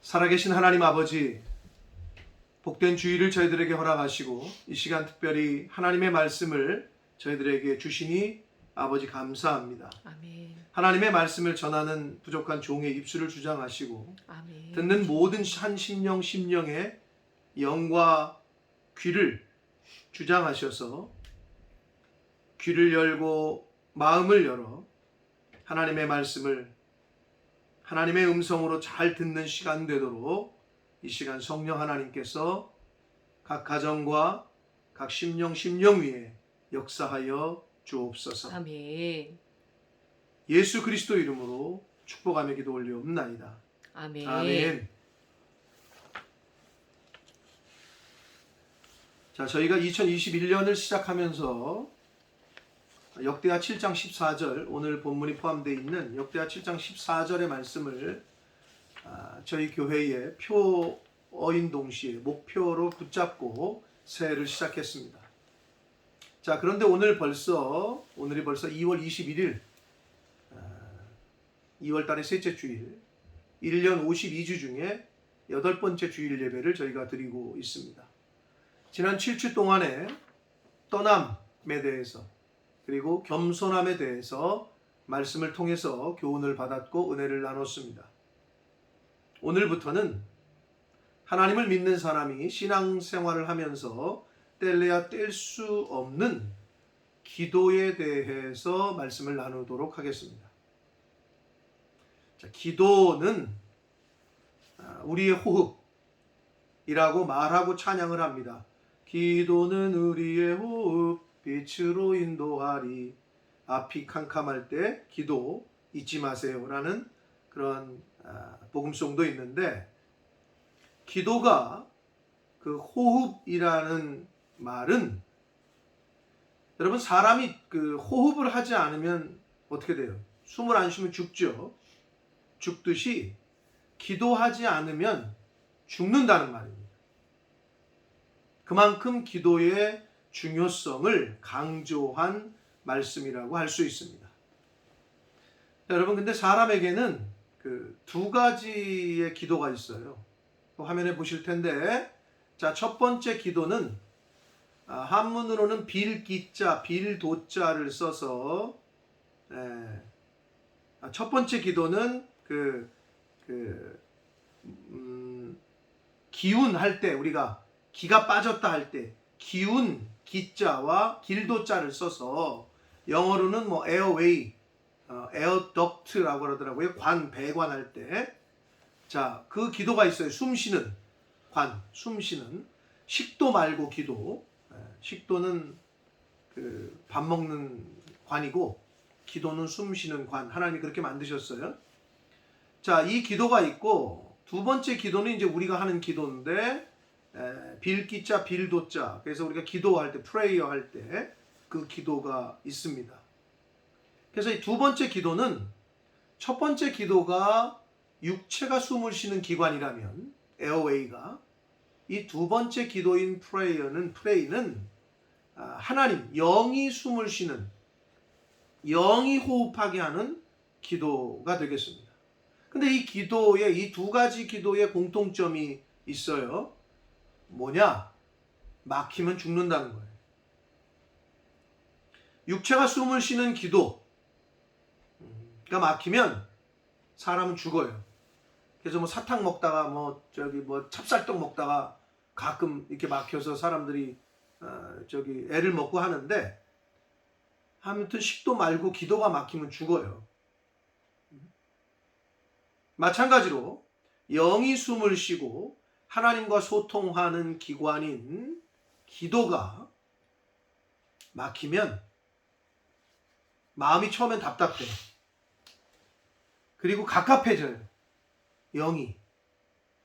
살아계신 하나님 아버지, 복된 주일을 저희들에게 허락하시고 이 시간 특별히 하나님의 말씀을 저희들에게 주시니 아버지 감사합니다. 아멘. 하나님의 말씀을 전하는 부족한 종의 입술을 주장하시고 아멘. 듣는 모든 한 심령의 영과 귀를 주장하셔서 귀를 열고 마음을 열어 하나님의 말씀을 하나님의 음성으로 잘 듣는 시간 되도록 이 시간 성령 하나님께서 각 가정과 각 심령 위에 역사하여 주옵소서. 아멘. 예수 그리스도 이름으로 축복하며 기도 올리옵나이다. 아멘. 아멘. 자, 저희가 2021년을 시작하면서 역대하 7장 14절, 오늘 본문이 포함되어 있는 역대하 7장 14절의 말씀을 저희 교회의 표어인 동시에 목표로 붙잡고 새해를 시작했습니다. 자, 그런데 오늘이 벌써 2월 21일, 2월 달의 셋째 주일, 1년 52주 중에 8번째 주일 예배를 저희가 드리고 있습니다. 지난 7주 동안에 떠남에 대해서 그리고 겸손함에 대해서 말씀을 통해서 교훈을 받았고 은혜를 나눴습니다. 오늘부터는 하나님을 믿는 사람이 신앙생활을 하면서 뗄래야 뗄 수 없는 기도에 대해서 말씀을 나누도록 하겠습니다. 자, 기도는 우리의 호흡이라고 말하고 찬양을 합니다. 기도는 우리의 호흡, 빛으로 인도하리. 앞이 캄캄할 때 기도 잊지 마세요 라는 그런 복음송도 있는데, 기도가 그 호흡이라는 말은, 여러분 사람이 그 호흡을 하지 않으면 어떻게 돼요? 숨을 안 쉬면 죽죠. 죽듯이 기도하지 않으면 죽는다는 말입니다. 그만큼 기도의 중요성을 강조한 말씀이라고 할 수 있습니다. 자, 여러분 근데 사람에게는 그 두 가지의 기도가 있어요. 화면에 보실 텐데, 자, 첫 번째 기도는 한문으로는 빌기자, 빌도자를 써서 첫 번째 기도는 기운 할 때, 우리가 기가 빠졌다 할 때 기운 기자와 길도자를 써서 영어로는 뭐 에어웨이, 에어덕트라고 그러더라고요. 배관 할 때. 자, 그 기도가 있어요. 숨쉬는 관, 숨쉬는. 식도 말고 기도. 식도는 그 밥 먹는 관이고 기도는 숨쉬는 관. 하나님이 그렇게 만드셨어요. 자, 이 기도가 있고, 두 번째 기도는 이제 우리가 하는 기도인데, 빌기자, 빌도자. 그래서 우리가 기도할 때, 프레이어 할 때 그 기도가 있습니다. 그래서 이 두 번째 기도는, 첫 번째 기도가 육체가 숨을 쉬는 기관이라면, 에어웨이가, 이 두 번째 기도인 프레이는 하나님, 영이 숨을 쉬는, 영이 호흡하게 하는 기도가 되겠습니다. 근데 이 기도에, 이 두 가지 기도에 공통점이 있어요. 뭐냐? 막히면 죽는다는 거예요. 육체가 숨을 쉬는 기도가 막히면 사람은 죽어요. 그래서 뭐 사탕 먹다가 찹쌀떡 먹다가 가끔 이렇게 막혀서 사람들이 애를 먹고 하는데, 아무튼 식도 말고 기도가 막히면 죽어요. 마찬가지로 영이 숨을 쉬고 하나님과 소통하는 기관인 기도가 막히면 마음이 처음엔 답답해요. 그리고 갑갑해져요. 영이.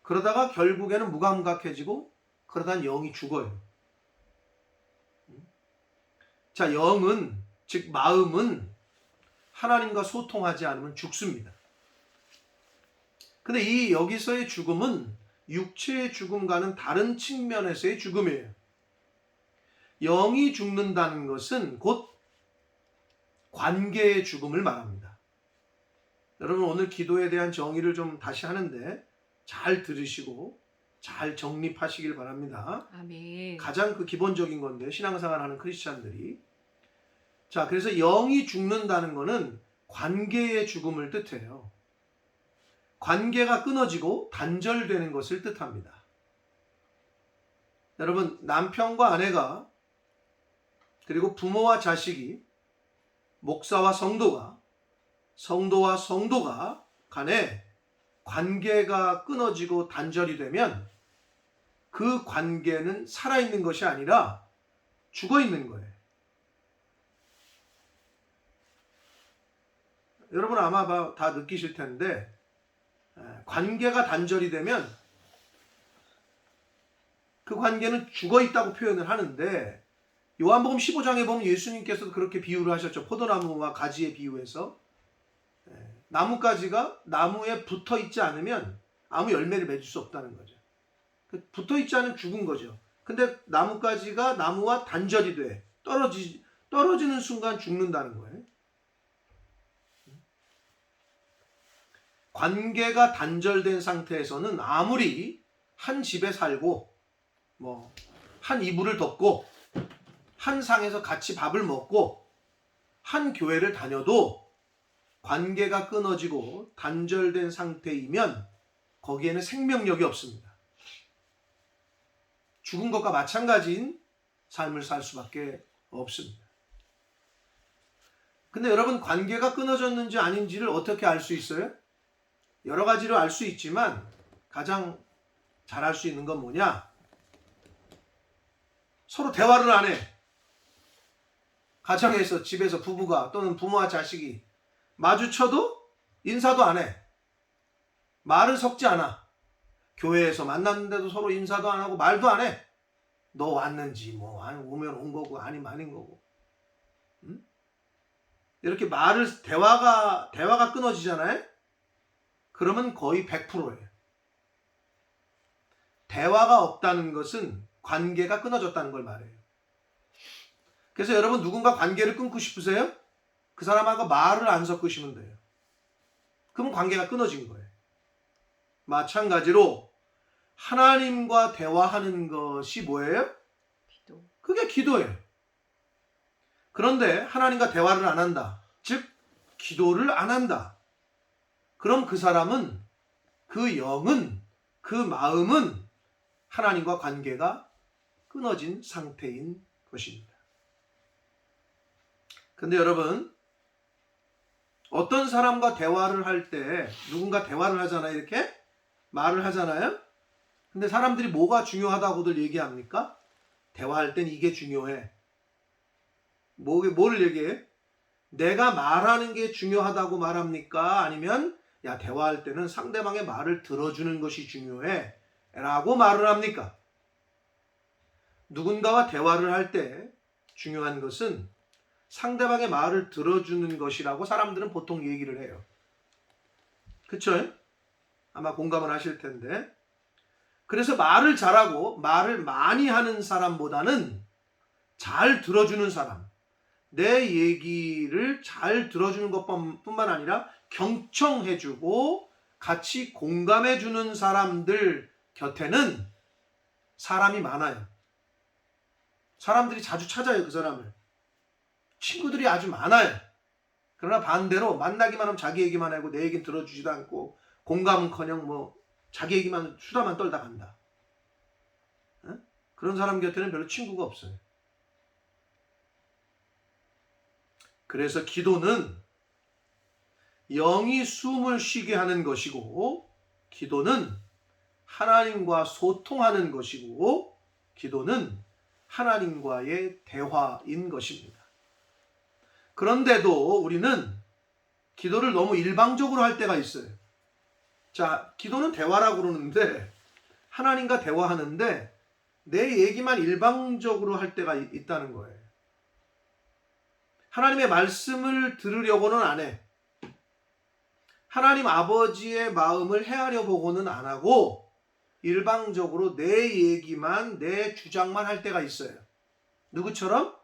그러다가 결국에는 무감각해지고, 그러다 영이 죽어요. 자, 영은, 즉 마음은 하나님과 소통하지 않으면 죽습니다. 근데 이 여기서의 죽음은 육체의 죽음과는 다른 측면에서의 죽음이에요. 영이 죽는다는 것은 곧 관계의 죽음을 말합니다. 여러분, 오늘 기도에 대한 정의를 좀 다시 하는데, 잘 들으시고 잘 정립하시길 바랍니다. 아멘. 가장 그 기본적인 건데 신앙생활하는 크리스찬들이. 자, 그래서 영이 죽는다는 것은 관계의 죽음을 뜻해요. 관계가 끊어지고 단절되는 것을 뜻합니다. 여러분, 남편과 아내가 그리고 부모와 자식이, 목사와 성도가, 성도와 성도가 간에 관계가 끊어지고 단절이 되면 그 관계는 살아있는 것이 아니라 죽어있는 거예요. 여러분 아마 다 느끼실 텐데 관계가 단절이 되면 그 관계는 죽어있다고 표현을 하는데 요한복음 15장에 보면 예수님께서도 그렇게 비유를 하셨죠. 포도나무와 가지의 비유에서 나뭇가지가 나무에 붙어있지 않으면 아무 열매를 맺을 수 없다는 거죠. 붙어있지 않으면 죽은 거죠. 근데 나뭇가지가 나무와 단절이 돼 떨어지는 순간 죽는다는 거예요. 관계가 단절된 상태에서는 아무리 한 집에 살고 한 이불을 덮고 한 상에서 같이 밥을 먹고 한 교회를 다녀도 관계가 끊어지고 단절된 상태이면 거기에는 생명력이 없습니다. 죽은 것과 마찬가지인 삶을 살 수밖에 없습니다. 근데 여러분, 관계가 끊어졌는지 아닌지를 어떻게 알 수 있어요? 여러 가지로 알 수 있지만 가장 잘 알 수 있는 건 뭐냐? 서로 대화를 안 해. 가정에서, 집에서 부부가 또는 부모와 자식이 마주쳐도 인사도 안 해. 말을 섞지 않아. 교회에서 만났는데도 서로 인사도 안 하고 말도 안 해. 너 왔는지 오면 온 거고 아니면 아닌 거고. 응? 이렇게 대화가 끊어지잖아요. 그러면 거의 100%예요. 대화가 없다는 것은 관계가 끊어졌다는 걸 말해요. 그래서 여러분, 누군가 관계를 끊고 싶으세요? 그 사람하고 말을 안 섞으시면 돼요. 그러면 관계가 끊어진 거예요. 마찬가지로 하나님과 대화하는 것이 뭐예요? 기도. 그게 기도예요. 그런데 하나님과 대화를 안 한다. 즉 기도를 안 한다. 그럼 그 사람은, 그 영은, 그 마음은 하나님과 관계가 끊어진 상태인 것입니다. 근데 여러분, 어떤 사람과 대화를 할 때 누군가 대화를 하잖아요. 이렇게 말을 하잖아요. 근데 사람들이 뭐가 중요하다고들 얘기합니까? 대화할 땐 이게 중요해. 뭐를 얘기해? 내가 말하는 게 중요하다고 말합니까? 아니면 야, 대화할 때는 상대방의 말을 들어주는 것이 중요해 라고 말을 합니까? 누군가와 대화를 할 때 중요한 것은 상대방의 말을 들어주는 것이라고 사람들은 보통 얘기를 해요. 그쵸? 아마 공감을 하실 텐데. 그래서 말을 잘하고 말을 많이 하는 사람보다는 잘 들어주는 사람, 내 얘기를 잘 들어주는 것뿐만 아니라 경청해주고 같이 공감해주는 사람들 곁에는 사람이 많아요. 사람들이 자주 찾아요, 그 사람을. 친구들이 아주 많아요. 그러나 반대로 만나기만 하면 자기 얘기만 하고 내 얘기는 들어주지도 않고 공감은커녕 자기 얘기만 수다만 떨다 간다. 그런 사람 곁에는 별로 친구가 없어요. 그래서 기도는 영이 숨을 쉬게 하는 것이고, 기도는 하나님과 소통하는 것이고, 기도는 하나님과의 대화인 것입니다. 그런데도 우리는 기도를 너무 일방적으로 할 때가 있어요. 자, 기도는 대화라고 그러는데, 하나님과 대화하는데 내 얘기만 일방적으로 할 때가 있다는 거예요. 하나님의 말씀을 들으려고는 안 해. 하나님 아버지의 마음을 헤아려 보고는 안 하고 일방적으로 내 얘기만, 내 주장만 할 때가 있어요. 누구처럼?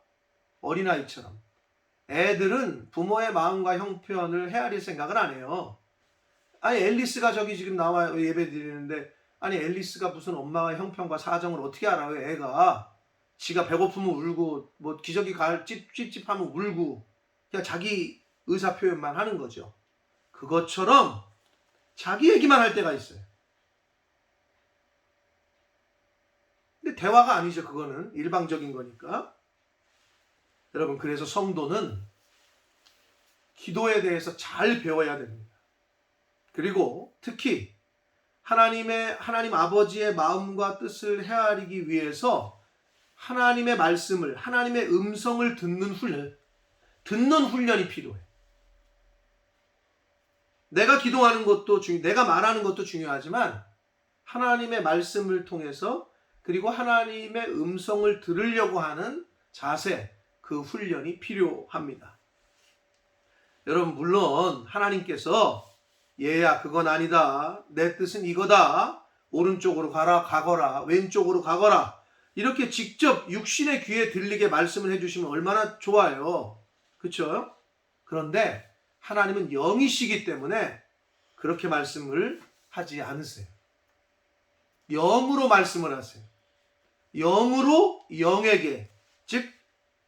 어린아이처럼. 애들은 부모의 마음과 형편을 헤아릴 생각을 안 해요. 아니 앨리스가 저기 지금 나와 예배 드리는데 아니 앨리스가 무슨 엄마의 형편과 사정을 어떻게 알아요? 애가 지가 배고프면 울고 뭐 기저귀 갈 찝찝하면 울고 그냥 자기 의사 표현만 하는 거죠. 그것처럼 자기 얘기만 할 때가 있어요. 근데 대화가 아니죠. 그거는 일방적인 거니까. 여러분 그래서 성도는 기도에 대해서 잘 배워야 됩니다. 그리고 특히 하나님 아버지의 마음과 뜻을 헤아리기 위해서 하나님의 말씀을, 하나님의 음성을 듣는 훈련이 필요해. 내가 기도하는 것도 내가 말하는 것도 중요하지만 하나님의 말씀을 통해서 그리고 하나님의 음성을 들으려고 하는 자세, 그 훈련이 필요합니다. 여러분 물론 하나님께서 얘야 그건 아니다. 내 뜻은 이거다. 오른쪽으로 가거라. 왼쪽으로 가거라. 이렇게 직접 육신의 귀에 들리게 말씀을 해주시면 얼마나 좋아요. 그렇죠? 그런데 하나님은 영이시기 때문에 그렇게 말씀을 하지 않으세요. 영으로 말씀을 하세요. 영으로 영에게, 즉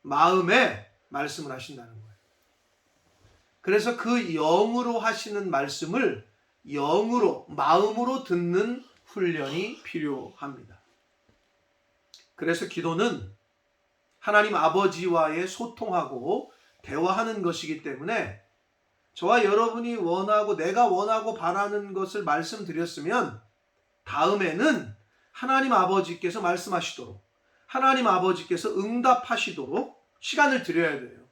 마음에 말씀을 하신다는 거예요. 그래서 그 영으로 하시는 말씀을 영으로, 마음으로 듣는 훈련이 필요합니다. 그래서 기도는 하나님 아버지와의 소통하고 대화하는 것이기 때문에 저와 여러분이 원하고 내가 원하고 바라는 것을 말씀드렸으면 다음에는 하나님 아버지께서 말씀하시도록 하나님 아버지께서 응답하시도록 시간을 드려야 돼요.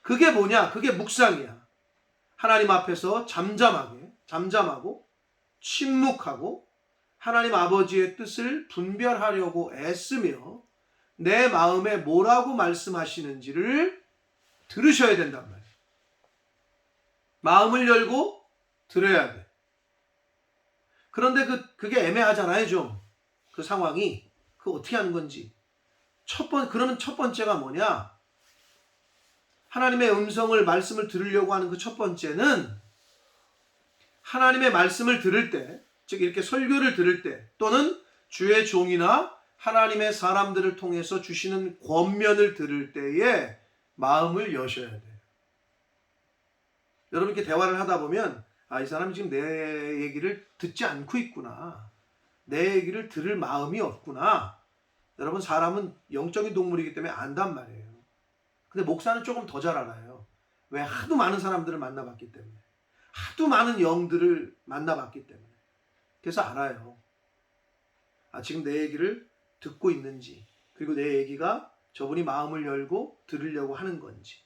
그게 뭐냐? 그게 묵상이야. 하나님 앞에서 잠잠하고 침묵하고 하나님 아버지의 뜻을 분별하려고 애쓰며 내 마음에 뭐라고 말씀하시는지를 들으셔야 된단 말이에요. 마음을 열고 들어야 돼. 그런데 그게 애매하잖아요, 좀. 그 상황이. 그거 어떻게 하는 건지. 그러면 첫 번째가 뭐냐? 하나님의 말씀을 들으려고 하는 그 첫 번째는 하나님의 말씀을 들을 때, 즉 이렇게 설교를 들을 때 또는 주의 종이나 하나님의 사람들을 통해서 주시는 권면을 들을 때에 마음을 여셔야 돼요. 여러분 이렇게 대화를 하다 보면 이 사람이 지금 내 얘기를 듣지 않고 있구나. 내 얘기를 들을 마음이 없구나. 여러분 사람은 영적인 동물이기 때문에 안단 말이에요. 근데 목사는 조금 더 잘 알아요. 왜? 하도 많은 사람들을 만나봤기 때문에. 하도 많은 영들을 만나봤기 때문에. 그래서 알아요. 지금 내 얘기를 듣고 있는지, 그리고 내 얘기가 저분이 마음을 열고 들으려고 하는 건지.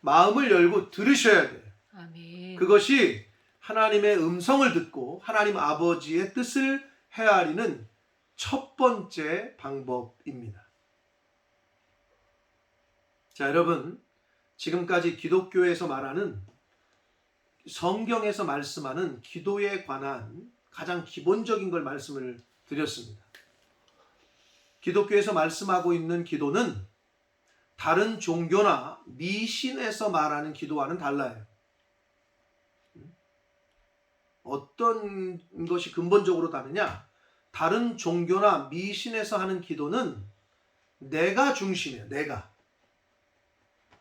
마음을 열고 들으셔야 돼요. 아멘. 그것이 하나님의 음성을 듣고 하나님 아버지의 뜻을 헤아리는 첫 번째 방법입니다. 자, 여러분, 지금까지 기독교에서 말하는 성경에서 말씀하는 기도에 관한 가장 기본적인 걸 말씀을 드렸습니다. 기독교에서 말씀하고 있는 기도는 다른 종교나 미신에서 말하는 기도와는 달라요. 어떤 것이 근본적으로 다르냐? 다른 종교나 미신에서 하는 기도는 내가 중심이에요. 내가.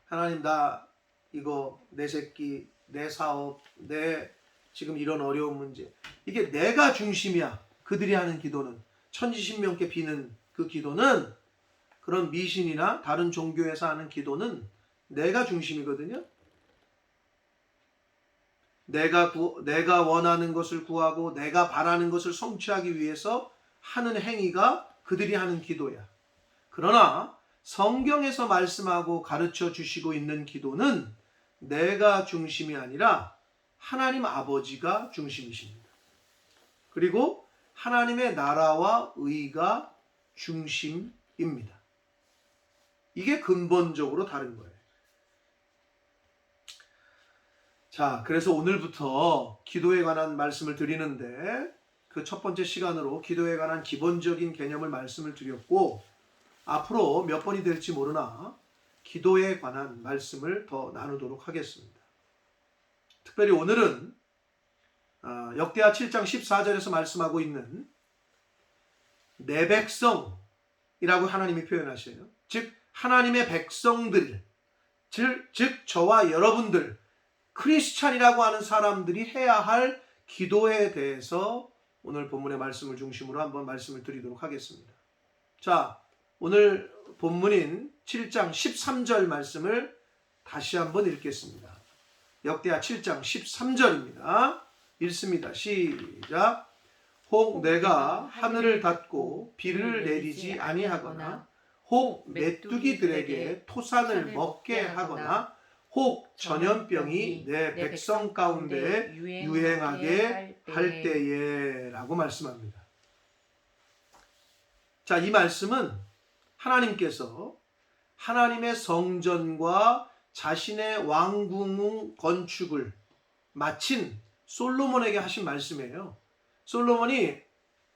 하나님 나 이거 내 새끼, 내 사업, 내 지금 이런 어려운 문제. 이게 내가 중심이야. 그들이 하는 기도는. 천지신명께 비는 그 기도는 그런 미신이나 다른 종교에서 하는 기도는 내가 중심이거든요. 내가 원하는 것을 구하고 내가 바라는 것을 성취하기 위해서 하는 행위가 그들이 하는 기도야. 그러나 성경에서 말씀하고 가르쳐 주시고 있는 기도는 내가 중심이 아니라 하나님 아버지가 중심이십니다. 그리고 하나님의 나라와 의가 중심입니다. 이게 근본적으로 다른 거예요. 자, 그래서 오늘부터 기도에 관한 말씀을 드리는데 그 첫 번째 시간으로 기도에 관한 기본적인 개념을 말씀을 드렸고 앞으로 몇 번이 될지 모르나 기도에 관한 말씀을 더 나누도록 하겠습니다. 특별히 오늘은 역대하 7장 14절에서 말씀하고 있는 내 백성이라고 하나님이 표현하셔요. 즉 하나님의 백성들, 즉 저와 여러분들, 크리스찬이라고 하는 사람들이 해야 할 기도에 대해서 오늘 본문의 말씀을 중심으로 한번 말씀을 드리도록 하겠습니다. 자, 오늘 본문인 7장 13절 말씀을 다시 한번 읽겠습니다. 역대하 7장 13절입니다. 읽습니다. 시작. 혹 내가 하늘을 닫고 비를 내리지 아니하거나 혹 메뚜기들에게 토산을 먹게 하거나 혹 전염병이 내 백성 가운데 유행하게 할 때에 라고 말씀합니다. 자, 이 말씀은 하나님께서 하나님의 성전과 자신의 왕궁 건축을 마친 솔로몬에게 하신 말씀이에요. 솔로몬이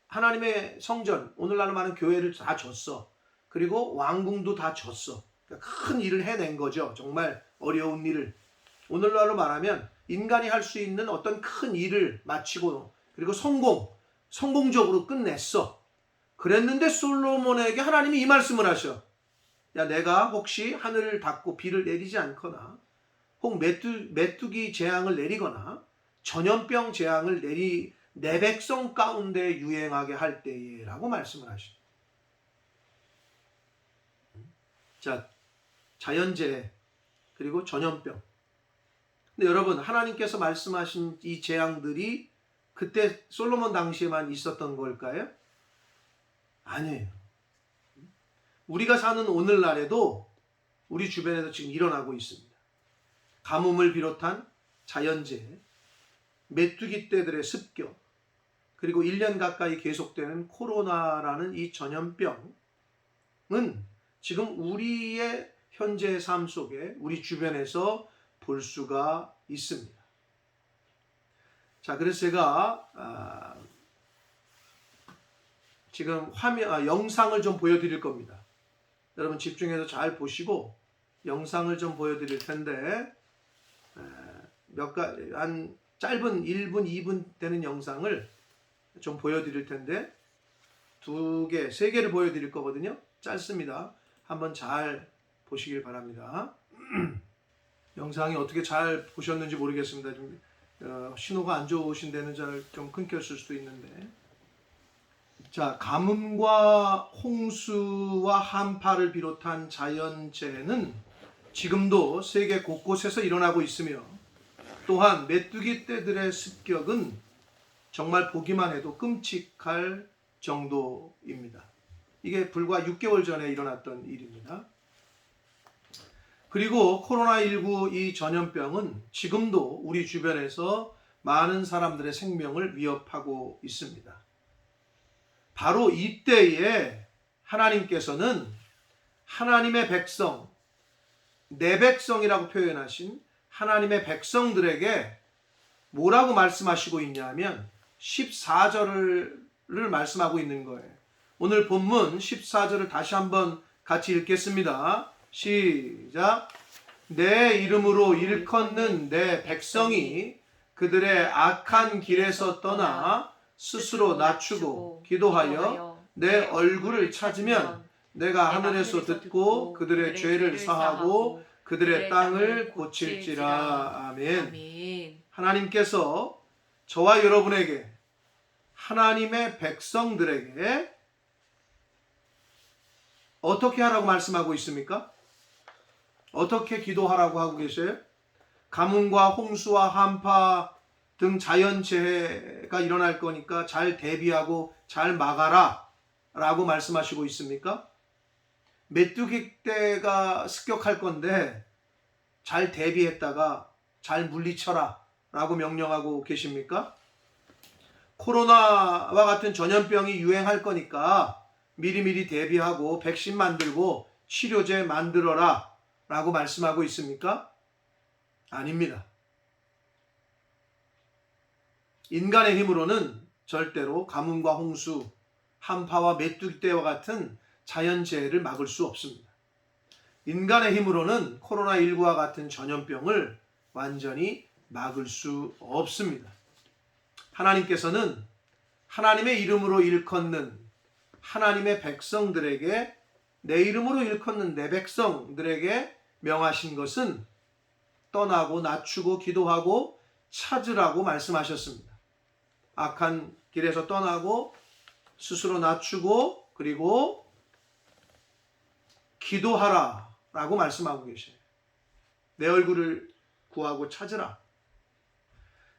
하나님의 성전, 오늘날로 말하는 교회를 다 줬어. 그리고 왕궁도 다 줬어. 그러니까 큰 일을 해낸 거죠. 정말 어려운 일을. 오늘날로 말하면 인간이 할 수 있는 어떤 큰 일을 마치고 그리고 성공적으로 끝냈어. 그랬는데 솔로몬에게 하나님이 이 말씀을 하셔. 야, 내가 혹시 하늘을 닫고 비를 내리지 않거나 혹 메뚜기 재앙을 내리거나 전염병 재앙을 내 백성 가운데 유행하게 할 때에 라고 말씀을 하셔. 자, 자연재해 그리고 전염병. 근데 여러분, 하나님께서 말씀하신 이 재앙들이 그때 솔로몬 당시에만 있었던 걸까요? 아니에요. 우리가 사는 오늘날에도 우리 주변에서 지금 일어나고 있습니다. 가뭄을 비롯한 자연재해, 메뚜기 떼들의 습격, 그리고 1년 가까이 계속되는 코로나라는 이 전염병은 지금 우리의 현재의 삶 속에 우리 주변에서 볼 수가 있습니다. 자, 그래서 제가 지금 영상을 좀 보여드릴 겁니다. 여러분 집중해서 잘 보시고 영상을 좀 보여드릴 텐데 한 짧은 1분, 2분 되는 영상을 좀 보여드릴 텐데 2개, 3개를 보여드릴 거거든요. 짧습니다. 한번 잘 보시길 바랍니다. 영상이 어떻게 잘 보셨는지 모르겠습니다. 좀 신호가 안 좋으신 데는 잘 좀 끊겼을 수도 있는데. 자, 가뭄과 홍수와 한파를 비롯한 자연재해는 지금도 세계 곳곳에서 일어나고 있으며 또한 메뚜기 떼들의 습격은 정말 보기만 해도 끔찍할 정도입니다. 이게 불과 6개월 전에 일어났던 일입니다. 그리고 코로나19 이 전염병은 지금도 우리 주변에서 많은 사람들의 생명을 위협하고 있습니다. 바로 이때에 하나님께서는 하나님의 백성, 내 백성이라고 표현하신 하나님의 백성들에게 뭐라고 말씀하시고 있냐면 14절을 말씀하고 있는 거예요. 오늘 본문 14절을 다시 한번 같이 읽겠습니다. 시작. 내 이름으로 일컫는 내 백성이 그들의 악한 길에서 떠나 스스로 낮추고 기도하여 내 얼굴을 찾으면 내가 하늘에서 듣고 그들의 죄를 사하고 그들의 땅을 고칠지라. 아멘. 하나님께서 저와 여러분에게, 하나님의 백성들에게 어떻게 하라고 말씀하고 있습니까? 어떻게 기도하라고 하고 계세요? 가뭄과 홍수와 한파 등 자연재해가 일어날 거니까 잘 대비하고 잘 막아라 라고 말씀하시고 있습니까? 메뚜기 떼가 습격할 건데 잘 대비했다가 잘 물리쳐라 라고 명령하고 계십니까? 코로나와 같은 전염병이 유행할 거니까 미리미리 대비하고 백신 만들고 치료제 만들어라 라고 말씀하고 있습니까? 아닙니다. 인간의 힘으로는 절대로 가뭄과 홍수, 한파와 메뚜기 떼와 같은 자연재해를 막을 수 없습니다. 인간의 힘으로는 코로나19와 같은 전염병을 완전히 막을 수 없습니다. 하나님께서는 하나님의 이름으로 일컫는 하나님의 백성들에게, 내 이름으로 일컫는 내 백성들에게 명하신 것은 떠나고 낮추고 기도하고 찾으라고 말씀하셨습니다. 악한 길에서 떠나고 스스로 낮추고 그리고 기도하라 라고 말씀하고 계셔요. 내 얼굴을 구하고 찾으라.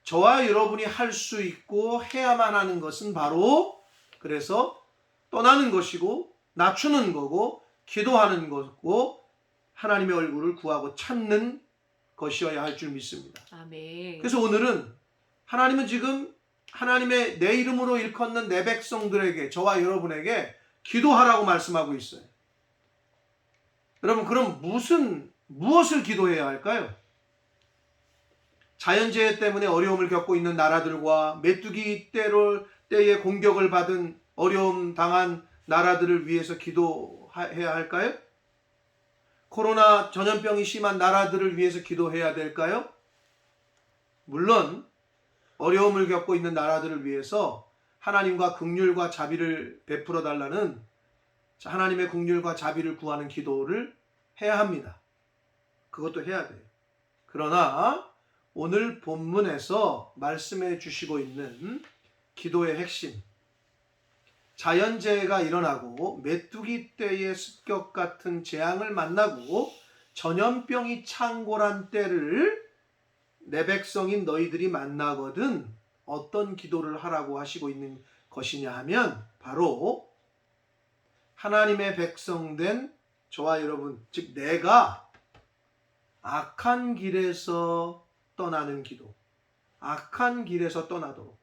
저와 여러분이 할 수 있고 해야만 하는 것은 바로 그래서 떠나는 것이고 낮추는 거고 기도하는 거고 하나님의 얼굴을 구하고 찾는 것이어야 할 줄 믿습니다. 아멘. 그래서 오늘은 하나님은 지금 하나님의 내 이름으로 일컫는 내 백성들에게, 저와 여러분에게 기도하라고 말씀하고 있어요. 여러분, 그럼 무엇을 기도해야 할까요? 자연재해 때문에 어려움을 겪고 있는 나라들과 메뚜기 때에 공격을 받은 어려움 당한 나라들을 위해서 기도해야 할까요? 코로나 전염병이 심한 나라들을 위해서 기도해야 될까요? 물론 어려움을 겪고 있는 나라들을 위해서 하나님과 긍휼과 자비를 베풀어 달라는, 하나님의 긍휼과 자비를 구하는 기도를 해야 합니다. 그것도 해야 돼요. 그러나 오늘 본문에서 말씀해 주시고 있는 기도의 핵심, 자연재해가 일어나고 메뚜기 떼의 습격 같은 재앙을 만나고 전염병이 창궐한 때를 내 백성인 너희들이 만나거든 어떤 기도를 하라고 하시고 있는 것이냐 하면 바로 하나님의 백성된 저와 여러분, 즉 내가 악한 길에서 떠나는 기도, 악한 길에서 떠나도록,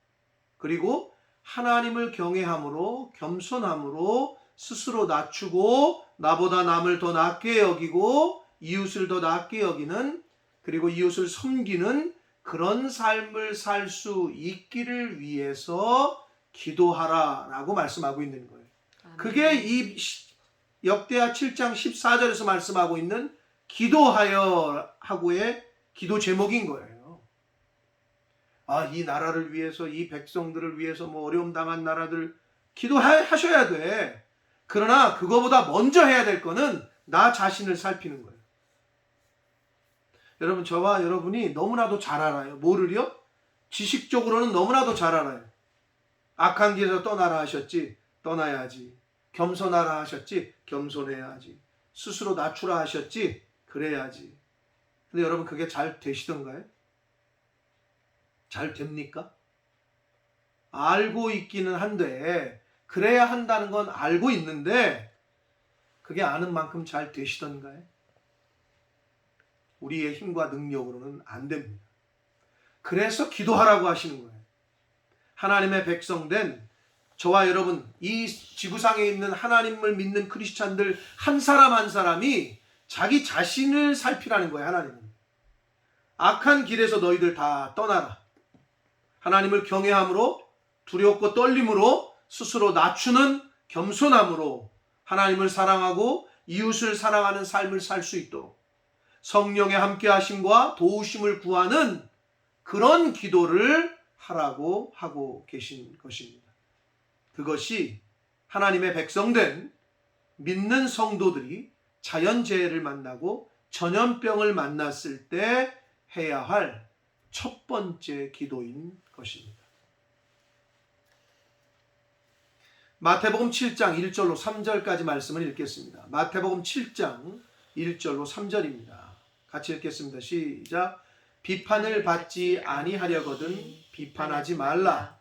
그리고 하나님을 경외함으로 겸손함으로 스스로 낮추고 나보다 남을 더 낮게 여기고 이웃을 더 낮게 여기는, 그리고 이웃을 섬기는 그런 삶을 살 수 있기를 위해서 기도하라 라고 말씀하고 있는 거예요. 그게 이 역대하 7장 14절에서 말씀하고 있는 기도하여 하고의 기도 제목인 거예요. 이 나라를 위해서, 이 백성들을 위해서 어려움 당한 나라들 기도하셔야 돼. 그러나 그거보다 먼저 해야 될 거는 나 자신을 살피는 거예요. 여러분, 저와 여러분이 너무나도 잘 알아요. 뭐를요? 지식적으로는 너무나도 잘 알아요. 악한 길에서 떠나라 하셨지, 떠나야지. 겸손하라 하셨지, 겸손해야지. 스스로 낮추라 하셨지, 그래야지. 근데 여러분, 그게 잘 되시던가요? 잘 됩니까? 알고 있기는 한데, 그래야 한다는 건 알고 있는데 그게 아는 만큼 잘 되시던가요? 우리의 힘과 능력으로는 안 됩니다. 그래서 기도하라고 하시는 거예요. 하나님의 백성된 저와 여러분, 이 지구상에 있는 하나님을 믿는 크리스찬들 한 사람 한 사람이 자기 자신을 살피라는 거예요. 하나님은 악한 길에서 너희들 다 떠나라. 하나님을 경외함으로, 두렵고 떨림으로, 스스로 낮추는 겸손함으로 하나님을 사랑하고 이웃을 사랑하는 삶을 살 수 있도록 성령의 함께하심과 도우심을 구하는 그런 기도를 하라고 하고 계신 것입니다. 그것이 하나님의 백성된 믿는 성도들이 자연재해를 만나고 전염병을 만났을 때 해야 할 첫 번째 기도인 것입니다. 마태복음 7장 1절로 3절까지 말씀을 읽겠습니다. 마태복음 7장 1절로 3절입니다. 같이 읽겠습니다. 시작. 비판을 받지 아니하려거든 비판하지 말라.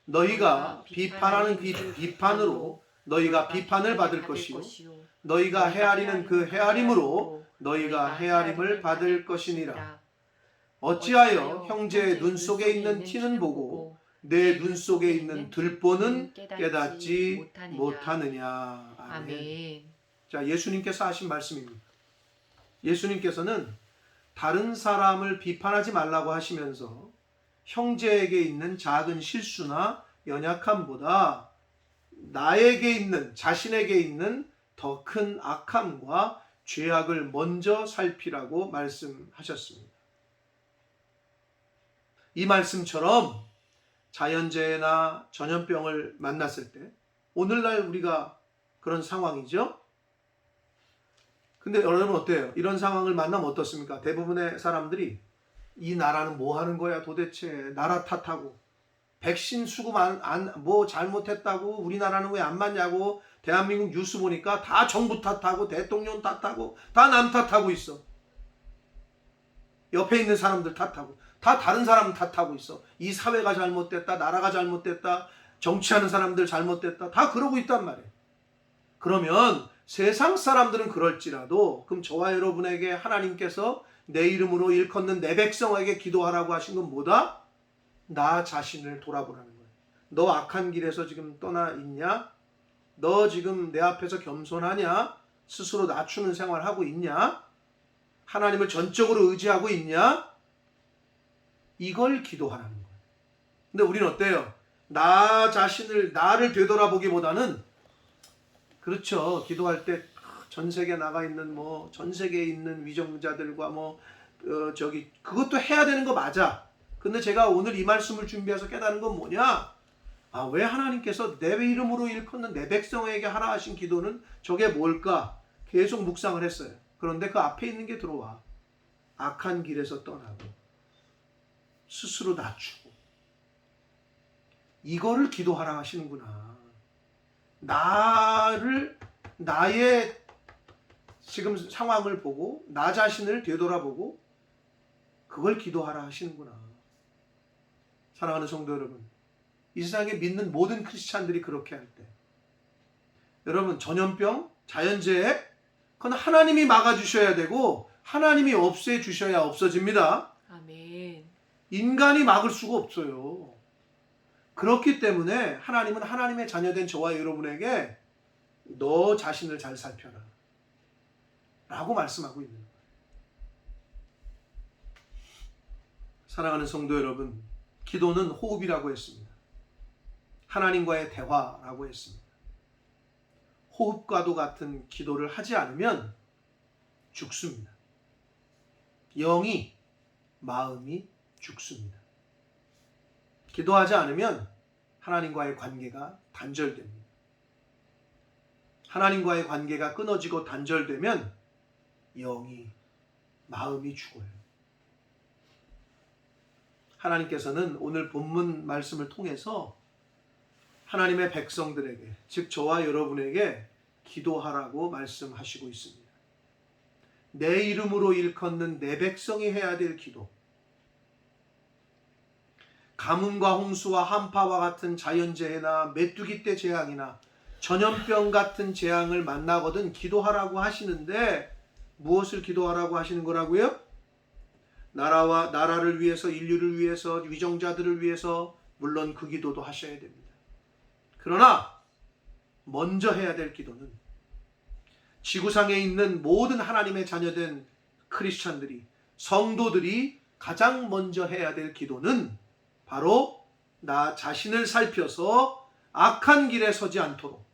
너희가 비판하는 비판으로 너희가 비판을 받을 것이요 너희가 헤아리는 그 헤아림으로 너희가 헤아림을 받을 것이니라. 어찌하여 형제의 눈 속에 있는 티는 보고 내 눈 속에 있는 들보는 깨닫지 못하느냐. 아멘. 자, 예수님께서 하신 말씀입니다. 예수님께서는 다른 사람을 비판하지 말라고 하시면서 형제에게 있는 작은 실수나 연약함보다 나에게 있는, 자신에게 있는 더 큰 악함과 죄악을 먼저 살피라고 말씀하셨습니다. 이 말씀처럼 자연재해나 전염병을 만났을 때 오늘날 우리가 그런 상황이죠. 근데 여러분 어때요? 이런 상황을 만나면 어떻습니까? 대부분의 사람들이 이 나라는 뭐 하는 거야 도대체, 나라 탓하고 백신 수급 뭐 잘못했다고, 우리나라는 왜 안 맞냐고, 대한민국 뉴스 보니까 다 정부 탓하고 대통령 탓하고 다 남 탓하고 있어. 옆에 있는 사람들 탓하고 다 다른 사람 탓하고 있어. 이 사회가 잘못됐다, 나라가 잘못됐다, 정치하는 사람들 잘못됐다, 다 그러고 있단 말이에요. 그러면 세상 사람들은 그럴지라도 그럼 저와 여러분에게 하나님께서 내 이름으로 일컫는 내 백성에게 기도하라고 하신 건 뭐다? 나 자신을 돌아보라는 거예요. 너 악한 길에서 지금 떠나 있냐? 너 지금 내 앞에서 겸손하냐? 스스로 낮추는 생활하고 있냐? 하나님을 전적으로 의지하고 있냐? 이걸 기도하라는 거예요. 근데 우리는 어때요? 나 자신을, 나를 되돌아보기보다는, 그렇죠, 기도할 때 전 세계에 나가 있는 뭐 전 세계에 있는 위정자들과 그것도 해야 되는 거 맞아. 근데 제가 오늘 이 말씀을 준비해서 깨달은 건 뭐냐? 왜 하나님께서 내 이름으로 일컫는 내 백성에게 하라 하신 기도는 저게 뭘까? 계속 묵상을 했어요. 그런데 그 앞에 있는 게 들어와. 악한 길에서 떠나고 스스로 낮추고, 이거를 기도하라 하시는구나. 나의 지금 상황을 보고 나 자신을 되돌아보고 그걸 기도하라 하시는구나. 사랑하는 성도 여러분, 이 세상에 믿는 모든 크리스찬들이 그렇게 할 때, 여러분, 전염병, 자연재해, 그건 하나님이 막아주셔야 되고 하나님이 없애주셔야 없어집니다. 아멘. 인간이 막을 수가 없어요. 그렇기 때문에 하나님은 하나님의 자녀된 저와 여러분에게 너 자신을 잘 살펴라 라고 말씀하고 있는 거예요. 사랑하는 성도 여러분, 기도는 호흡이라고 했습니다. 하나님과의 대화라고 했습니다. 호흡과도 같은 기도를 하지 않으면 죽습니다. 영이, 마음이 죽습니다. 기도하지 않으면 하나님과의 관계가 단절됩니다. 하나님과의 관계가 끊어지고 단절되면 영이, 마음이 죽어요. 하나님께서는 오늘 본문 말씀을 통해서 하나님의 백성들에게, 즉 저와 여러분에게 기도하라고 말씀하시고 있습니다. 내 이름으로 일컫는 내 백성이 해야 될 기도. 가뭄과 홍수와 한파와 같은 자연재해나 메뚜기 떼 재앙이나 전염병 같은 재앙을 만나거든 기도하라고 하시는데, 무엇을 기도하라고 하시는 거라고요? 나라를 위해서, 인류를 위해서, 위정자들을 위해서, 물론 그 기도도 하셔야 됩니다. 그러나 먼저 해야 될 기도는 지구상에 있는 모든 하나님의 자녀된 크리스찬들이, 성도들이 가장 먼저 해야 될 기도는 바로 나 자신을 살펴서 악한 길에 서지 않도록,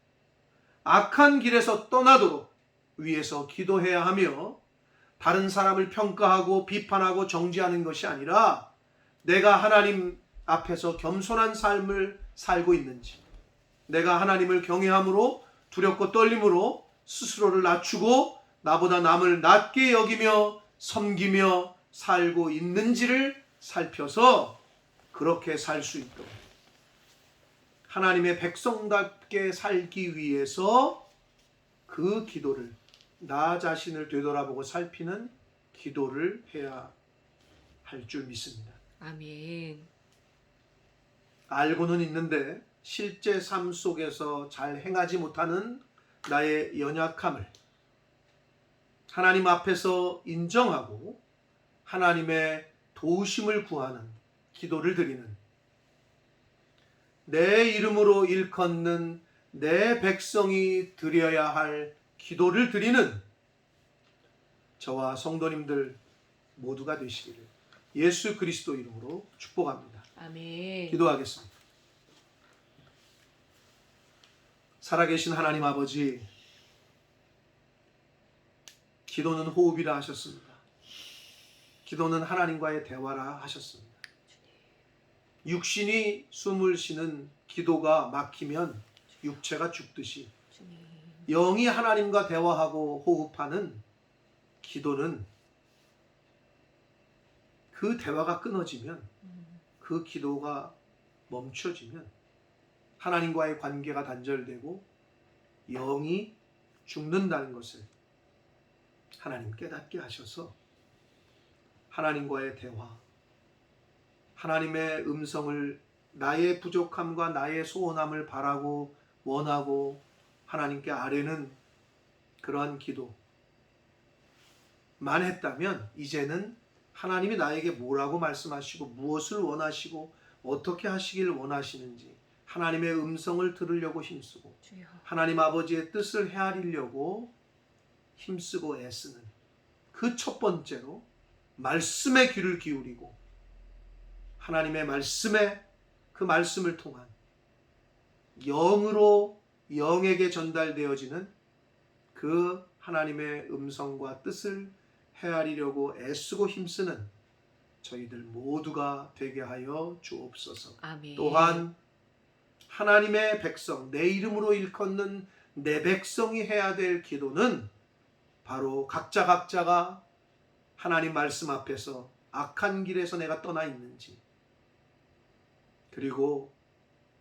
악한 길에서 떠나도록 위해서 기도해야 하며, 다른 사람을 평가하고 비판하고 정죄하는 것이 아니라 내가 하나님 앞에서 겸손한 삶을 살고 있는지, 내가 하나님을 경외함으로, 두렵고 떨림으로 스스로를 낮추고 나보다 남을 낮게 여기며 섬기며 살고 있는지를 살펴서 그렇게 살 수 있도록, 하나님의 백성답게 살기 위해서 그 기도를, 나 자신을 되돌아보고 살피는 기도를 해야 할 줄 믿습니다. 아멘. 알고는 있는데 실제 삶 속에서 잘 행하지 못하는 나의 연약함을 하나님 앞에서 인정하고 하나님의 도우심을 구하는 기도를 드리는, 내 이름으로 일컫는 내 백성이 드려야 할 기도를 드리는 저와 성도님들 모두가 되시기를 예수 그리스도 이름으로 축복합니다. 아멘. 기도하겠습니다. 살아계신 하나님 아버지, 기도는 호흡이라 하셨습니다. 기도는 하나님과의 대화라 하셨습니다. 육신이 숨을 쉬는 기도가 막히면 육체가 죽듯이 주님. 영이 하나님과 대화하고 호흡하는 기도는 그 대화가 끊어지면 그 기도가 멈춰지면 하나님과의 관계가 단절되고 영이 죽는다는 것을 하나님 깨닫게 하셔서 하나님과의 대화, 하나님의 음성을 나의 부족함과 나의 소원함을 바라고 원하고 하나님께 아뢰는 그러한 기도만 했다면 이제는 하나님이 나에게 뭐라고 말씀하시고 무엇을 원하시고 어떻게 하시길 원하시는지 하나님의 음성을 들으려고 힘쓰고 주여. 하나님 아버지의 뜻을 헤아리려고 힘쓰고 애쓰는 그 첫 번째로 말씀에 귀를 기울이고 하나님의 말씀에 그 말씀을 통한 영으로 영에게 전달되어지는 그 하나님의 음성과 뜻을 헤아리려고 애쓰고 힘쓰는 저희들 모두가 되게 하여 주옵소서. 아멘. 또한 하나님의 백성, 내 이름으로 일컫는 내 백성이 해야 될 기도는 바로 각자가 하나님 말씀 앞에서 악한 길에서 내가 떠나 있는지 그리고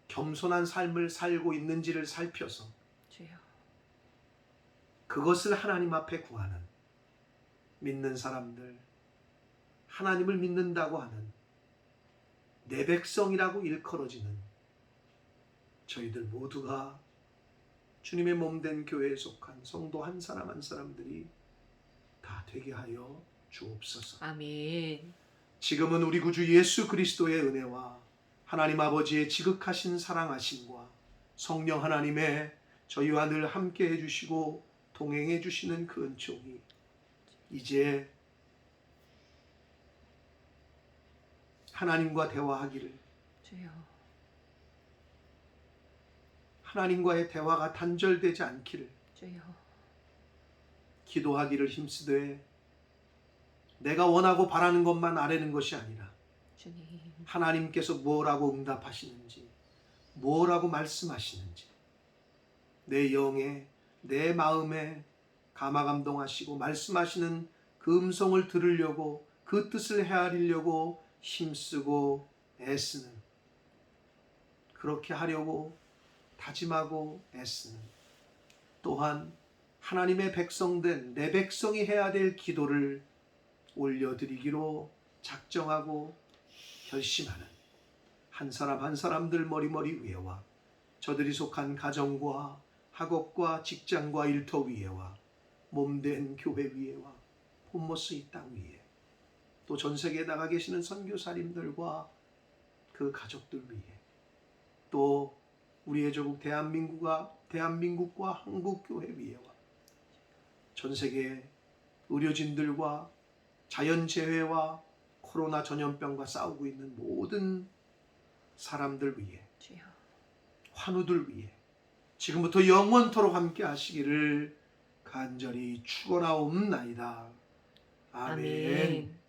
겸손한 삶을 살고 있는지를 살펴서 주여. 그것을 하나님 앞에 구하는 믿는 사람들, 하나님을 믿는다고 하는 내 백성이라고 일컬어지는 저희들 모두가 주님의 몸된 교회에 속한 성도 한 사람 한 사람들이 다 되게 하여 주옵소서. 아멘. 지금은 우리 구주 예수 그리스도의 은혜와 하나님 아버지의 지극하신 사랑하심과 성령 하나님의 저희와 늘 함께 해주시고 동행해 주시는 그 은총이 이제 하나님과 대화하기를, 주여. 하나님과의 대화가 단절되지 않기를 주여. 기도하기를 힘쓰되 내가 원하고 바라는 것만 아뢰는 것이 아니라 주님. 하나님께서 뭐라고 응답하시는지 뭐라고 말씀하시는지 내 영에 내 마음에 감화감동하시고 말씀하시는 그 음성을 들으려고 그 뜻을 헤아리려고 힘쓰고 애쓰는, 그렇게 하려고 다짐하고 애쓰는, 또한 하나님의 백성된 내 백성이 해야 될 기도를 올려드리기로 작정하고 결심하는 한 사람 한 사람들 머리머리 위에와 저들이 속한 가정과 학업과 직장과 일터 위에와 몸된 교회 위에와 홈모스 이 땅 위에 또 전 세계에 나가 계시는 선교사님들과 그 가족들 위에 또 우리의 조국 대한민국과 한국교회 위에와 전 세계 의료진들과 자연재해와 코로나 전염병과 싸우고 있는 모든 사람들 위에 주여. 환우들 위에 지금부터 영원토록 함께 하시기를 간절히 축원하옵나이다. 아멘. 아멘.